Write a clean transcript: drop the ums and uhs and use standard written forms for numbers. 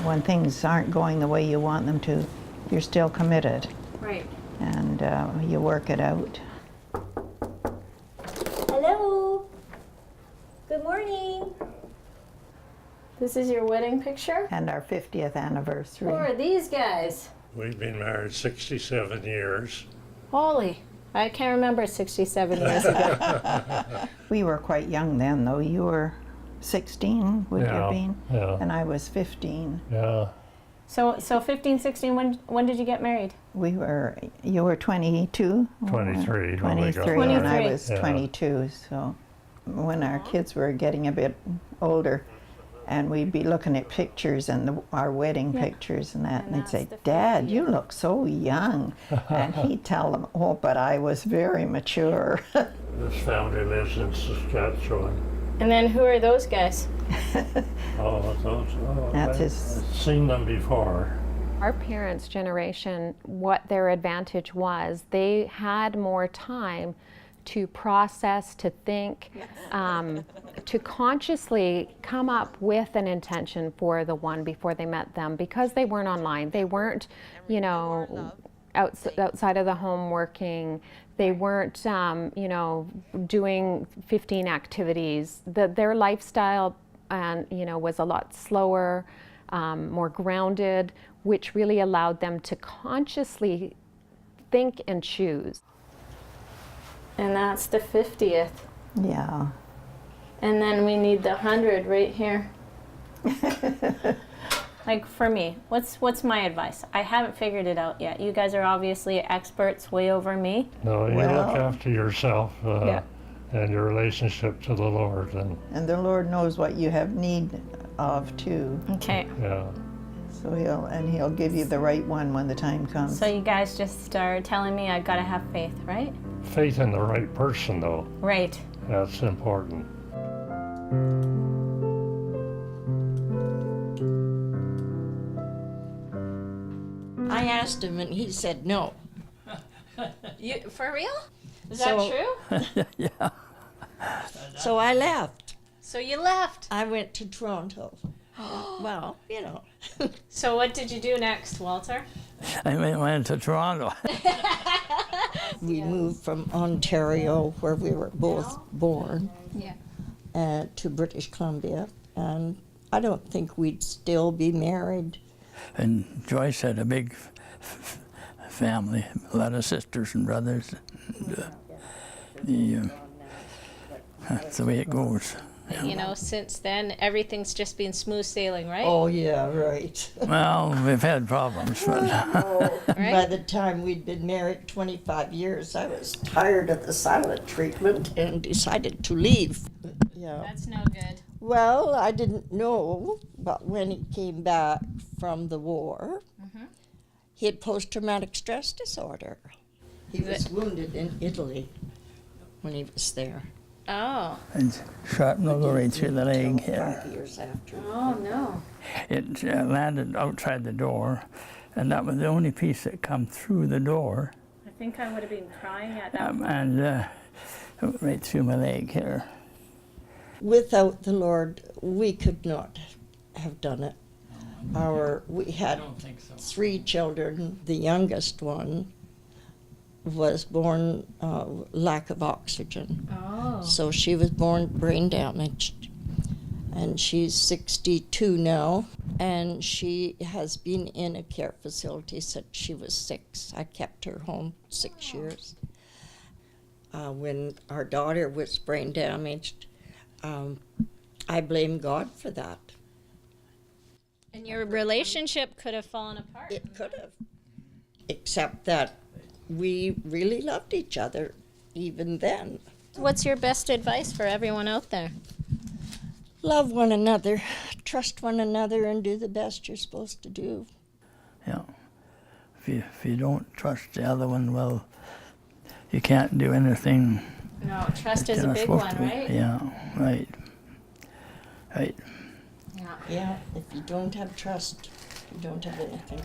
when things aren't going the way you want them to, you're still committed. Right. And you work it out. Hello. Good morning. This is your wedding picture? And our 50th anniversary. Who are these guys? We've been married 67 years. Holy, I can't remember 67 years ago. We were quite young then, though. You were 16, would you have been? Yeah. And I was 15. Yeah. So 15, 16, when did you get married? You were 22? 23 when we got 23, married. and I was Yeah. 22, so when our kids were getting a bit older, and we'd be looking at pictures and our wedding pictures and that, And and they'd that's say, the "Dad, 50th." you look so young." And he'd tell them, "Oh, but I was very mature." This family lives in Saskatchewan. And then who are those guys? That's his. I've seen them before. Our parents' generation, what their advantage was, they had more time to process, to think, to consciously come up with an intention for the one before they met them, because they weren't online. They weren't, outside of the home working. They weren't, doing 15 activities. Their lifestyle, was a lot slower, more grounded, which really allowed them to consciously think and choose. And that's the 50th. Yeah. And then we need the 100 right here. Like for me, what's my advice? I haven't figured it out yet. You guys are obviously experts way over me. No, you Well- look after yourself and your relationship to the Lord. And the Lord knows what you have need of too. Okay. Yeah. So he'll give you the right one when the time comes. So you guys just are telling me I gotta have faith, right? Faith in the right person, though. Right. That's important. I asked him and he said no. You for real? Is So- that true? Yeah. So I left. So you left. I went to Toronto. Well, So what did you do next, Walter? I went to Toronto. We moved from Ontario, where we were both born, to British Columbia, and I don't think we'd still be married. And Joyce had a big family, a lot of sisters and brothers. And, that's the way it goes. Since then everything's just been smooth sailing, right? Oh, yeah, right. Well, we've had problems, but By the time we'd been married 25 years, I was tired of the silent treatment and decided to leave. Yeah. That's no good. Well, I didn't know, but when he came back from the war, he had post-traumatic stress disorder. He was wounded in Italy when he was there. Oh. and shrapnel go right through the leg here. 5 years after. Oh no. It landed outside the door, and that was the only piece that come through the door, I think I would have been crying at that. and right through my leg here. Without the Lord, we could not have done it. We had 3 children. The youngest one was born lack of oxygen. Oh. So she was born brain damaged. And she's 62 now, and she has been in a care facility since she was 6. I kept her home 6 years. When our daughter was brain damaged, I blame God for that. And your relationship could have fallen apart. It could have. Except that we really loved each other even then. What's your best advice for everyone out there? Love one another, trust one another, and do the best you're supposed to do. Yeah. If you don't trust the other one, well, you can't do anything. No, trust is you're a not big supposed one, to. right? Yeah, right. Right. Yeah. Yeah, if you don't have trust, you don't have anything.